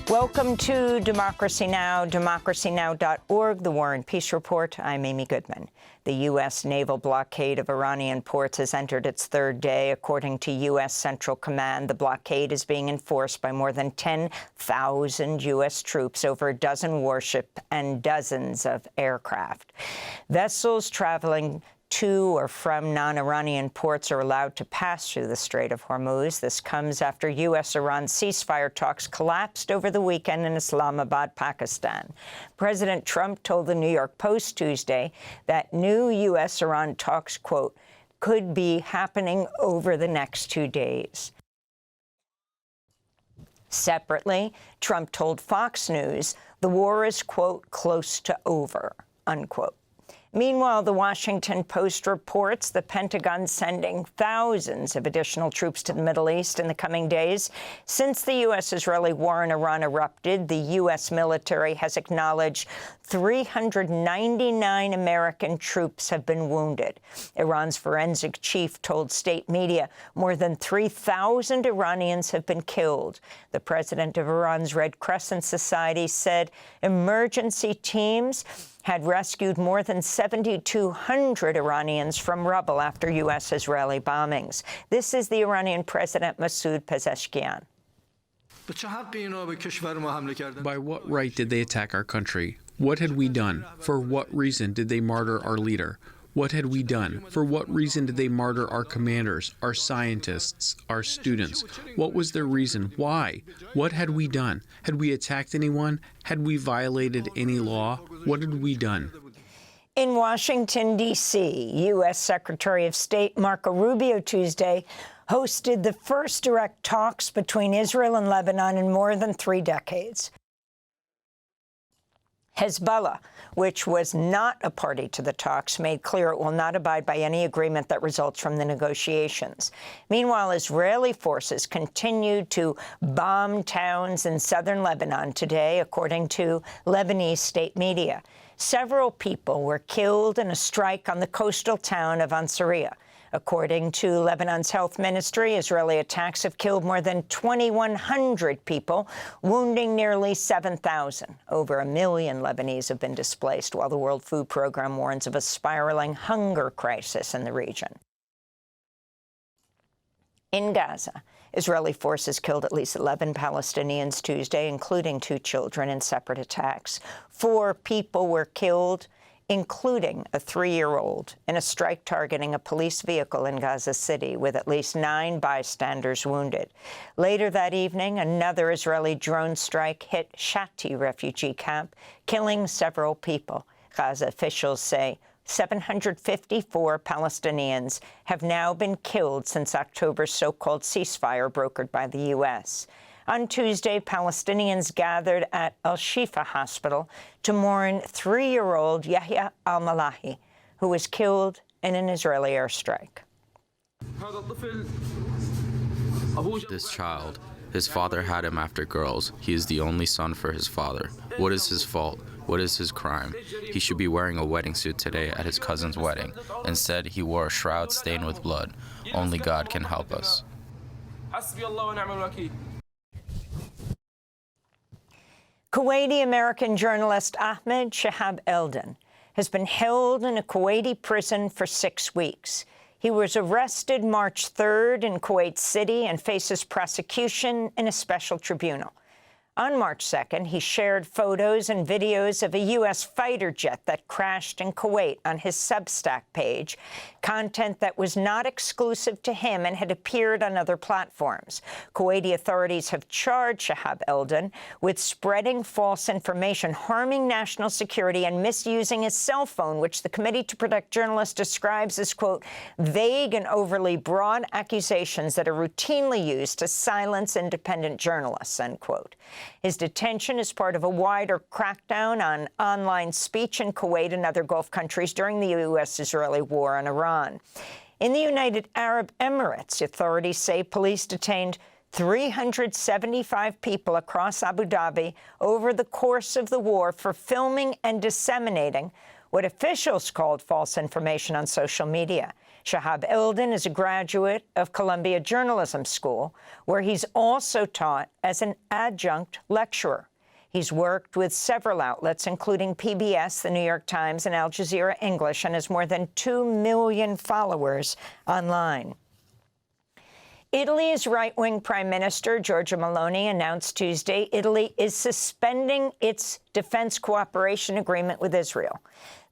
Welcome to Democracy Now!, democracynow.org, the War and Peace Report. I'm Amy Goodman. The U.S. naval blockade of Iranian ports has entered its third day. According to U.S. Central Command, the blockade is being enforced by more than 10,000 U.S. troops, over a dozen warships, and dozens of aircraft. Vessels traveling to or from non-Iranian ports are allowed to pass through the Strait of Hormuz. This comes after U.S.-Iran ceasefire talks collapsed over the weekend in Islamabad, Pakistan. President Trump told the New York Post Tuesday that new U.S.-Iran talks, quote, could be happening over the next 2 days. Separately, Trump told Fox News the war is, quote, close to over, unquote. Meanwhile, the Washington Post reports the Pentagon sending thousands of additional troops to the Middle East in the coming days. Since the U.S.-Israeli war in Iran erupted, the U.S. military has acknowledged 399 American troops have been wounded. Iran's forensic chief told state media more than 3,000 Iranians have been killed. The president of Iran's Red Crescent Society said emergency teams had rescued more than 7,200 Iranians from rubble after U.S.-Israeli bombings. This is the Iranian President Masoud Pezeshkian. By what right did they attack our country? What had we done? For what reason did they martyr our leader? What had we done? For what reason did they martyr our commanders, our scientists, our students? What was their reason? Why? What had we done? Had we attacked anyone? Had we violated any law? What had we done? In Washington, D.C., U.S. Secretary of State Marco Rubio Tuesday hosted the first direct talks between Israel and Lebanon in more than 3 decades. Hezbollah, which was not a party to the talks, made clear it will not abide by any agreement that results from the negotiations. Meanwhile, Israeli forces continued to bomb towns in southern Lebanon today, according to Lebanese state media. Several people were killed in a strike on the coastal town of Ansariya. According to Lebanon's health ministry, Israeli attacks have killed more than 2,100 people, wounding nearly 7,000. Over 1 million Lebanese have been displaced, while the World Food Program warns of a spiraling hunger crisis in the region. In Gaza, Israeli forces killed at least 11 Palestinians Tuesday, including 2 children, in separate attacks. 4 people were killed, including a 3-year-old, in a strike targeting a police vehicle in Gaza City, with at least 9 bystanders wounded. Later that evening, another Israeli drone strike hit Shati refugee camp, killing several people. Gaza officials say 754 Palestinians have now been killed since October's so-called ceasefire brokered by the U.S. On Tuesday, Palestinians gathered at Al-Shifa Hospital to mourn 3-year-old Yahya al-Malahi, who was killed in an Israeli airstrike. This child, his father had him after girls. He is the only son for his father. What is his fault? What is his crime? He should be wearing a wedding suit today at his cousin's wedding. Instead, he wore a shroud stained with blood. Only God can help us. Kuwaiti-American journalist Ahmed Shahab Eldin has been held in a Kuwaiti prison for 6 weeks. He was arrested March 3rd in Kuwait City and faces prosecution in a special tribunal. On March 2nd, he shared photos and videos of a U.S. fighter jet that crashed in Kuwait on his Substack page, content that was not exclusive to him and had appeared on other platforms. Kuwaiti authorities have charged Shahab Eldin with spreading false information, harming national security, and misusing his cell phone, which the Committee to Protect Journalists describes as, quote, vague and overly broad accusations that are routinely used to silence independent journalists, end quote. His detention is part of a wider crackdown on online speech in Kuwait and other Gulf countries during the U.S.-Israeli war on Iran. In the United Arab Emirates, authorities say police detained 375 people across Abu Dhabi over the course of the war for filming and disseminating what officials called false information on social media. Shahab Eldin is a graduate of Columbia Journalism School, where he's also taught as an adjunct lecturer. He's worked with several outlets, including PBS, The New York Times, and Al Jazeera English, and has more than 2 million followers online. Italy's right-wing Prime Minister, Giorgia Meloni, announced Tuesday Italy is suspending its defense cooperation agreement with Israel.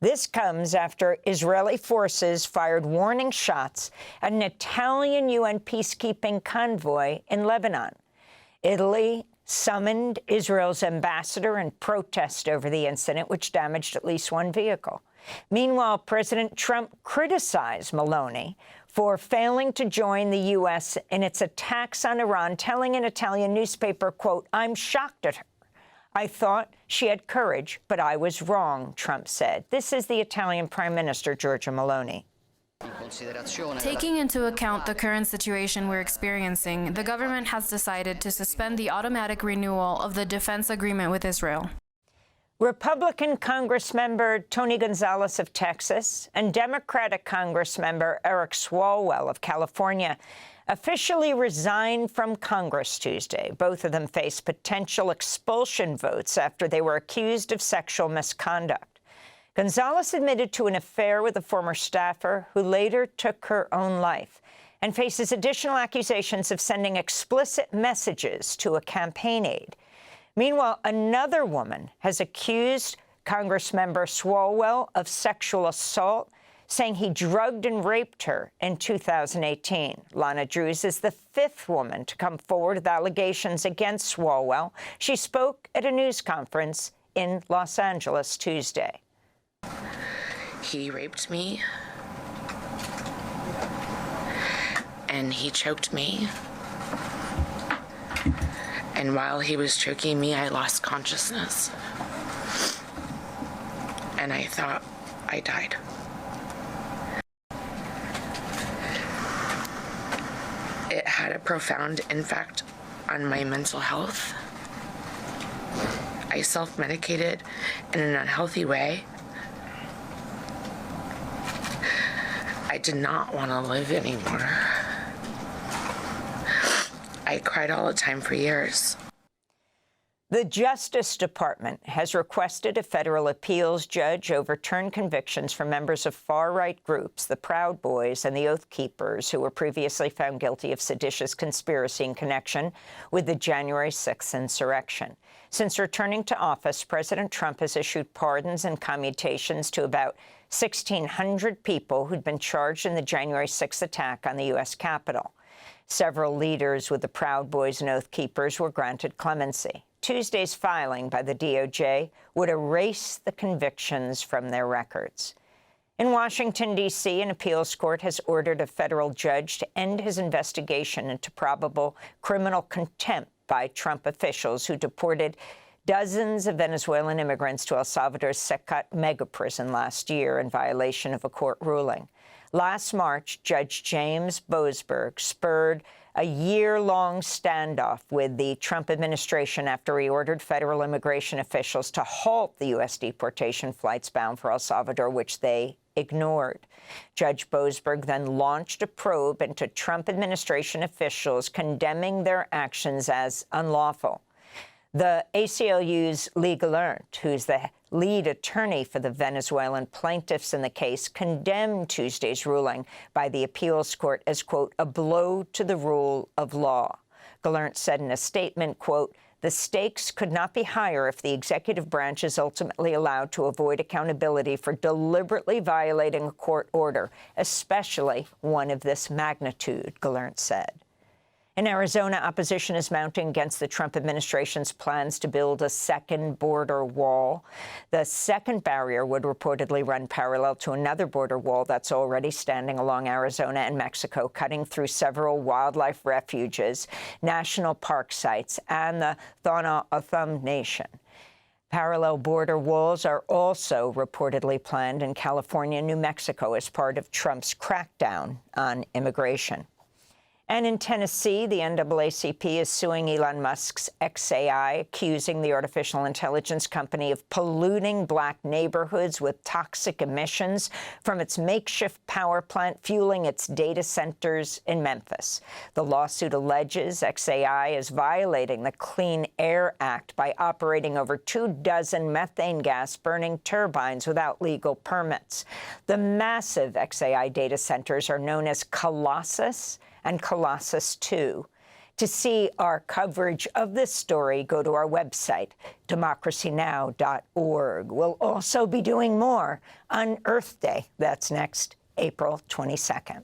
This comes after Israeli forces fired warning shots at an Italian UN peacekeeping convoy in Lebanon. Italy summoned Israel's ambassador in protest over the incident, which damaged at least one vehicle. Meanwhile, President Trump criticized Meloni for failing to join the U.S. in its attacks on Iran, telling an Italian newspaper, quote, "I'm shocked at her. I thought she had courage, but I was wrong," Trump said. This is the Italian Prime Minister, Giorgia Meloni. Taking into account the current situation we're experiencing, the government has decided to suspend the automatic renewal of the defense agreement with Israel. Republican Congressmember Tony Gonzalez of Texas and Democratic Congressmember Eric Swalwell of California officially resigned from Congress Tuesday. Both of them face potential expulsion votes after they were accused of sexual misconduct. Gonzalez admitted to an affair with a former staffer who later took her own life and faces additional accusations of sending explicit messages to a campaign aide. Meanwhile, another woman has accused Congressmember Swalwell of sexual assault, saying he drugged and raped her in 2018. Lana Drews is the fifth woman to come forward with allegations against Swalwell. She spoke at a news conference in Los Angeles Tuesday. He raped me, and he choked me. And while he was choking me, I lost consciousness. And I thought I died. It had a profound impact on my mental health. I self-medicated in an unhealthy way. I did not want to live anymore. I cried all the time for years. The Justice Department has requested a federal appeals judge overturn convictions for members of far-right groups, the Proud Boys and the Oath Keepers, who were previously found guilty of seditious conspiracy in connection with the January 6th insurrection. Since returning to office, President Trump has issued pardons and commutations to about 1,600 people who'd been charged in the January 6th attack on the U.S. Capitol. Several leaders with the Proud Boys and Oath Keepers were granted clemency. Tuesday's filing by the DOJ would erase the convictions from their records. In Washington, D.C., an appeals court has ordered a federal judge to end his investigation into probable criminal contempt by Trump officials who deported dozens of Venezuelan immigrants to El Salvador's Secat megaprison last year in violation of a court ruling. Last March, Judge James Boasberg spurred a year-long standoff with the Trump administration after he ordered federal immigration officials to halt the U.S. deportation flights bound for El Salvador, which they ignored. Judge Boasberg then launched a probe into Trump administration officials, condemning their actions as unlawful. The ACLU's Lee Gallant, who's the lead attorney for the Venezuelan plaintiffs in the case, condemned Tuesday's ruling by the appeals court as, quote, a blow to the rule of law. Gallant said in a statement, quote, the stakes could not be higher if the executive branch is ultimately allowed to avoid accountability for deliberately violating a court order, especially one of this magnitude, Gallant said. In Arizona, opposition is mounting against the Trump administration's plans to build a second border wall. The second barrier would reportedly run parallel to another border wall that's already standing along Arizona and Mexico, cutting through several wildlife refuges, national park sites, and the Thana Atham Nation. Parallel border walls are also reportedly planned in California and New Mexico as part of Trump's crackdown on immigration. And in Tennessee, the NAACP is suing Elon Musk's XAI, accusing the artificial intelligence company of polluting Black neighborhoods with toxic emissions from its makeshift power plant fueling its data centers in Memphis. The lawsuit alleges XAI is violating the Clean Air Act by operating over 24 methane gas-burning turbines without legal permits. The massive XAI data centers are known as Colossus and Colossus 2. To see our coverage of this story, go to our website, democracynow.org. We'll also be doing more on Earth Day. That's next, April 22nd.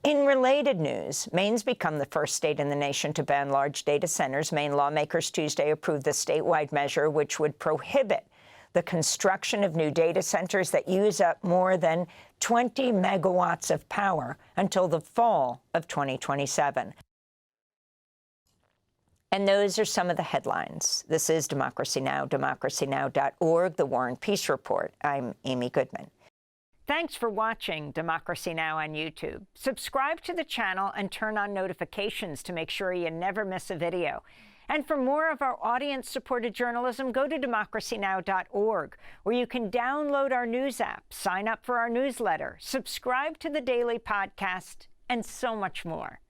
In related news, Maine's become the first state in the nation to ban large data centers. Maine lawmakers Tuesday approved the statewide measure, which would prohibit the construction of new data centers that use up more than 20 megawatts of power until the fall of 2027. And those are some of the headlines. This is Democracy Now!, democracynow.org, The War and Peace Report. I'm Amy Goodman. Thanks for watching Democracy Now! On YouTube. Subscribe to the channel and turn on notifications to make sure you never miss a video. And for more of our audience-supported journalism, go to democracynow.org, where you can download our news app, sign up for our newsletter, subscribe to the daily podcast, and so much more.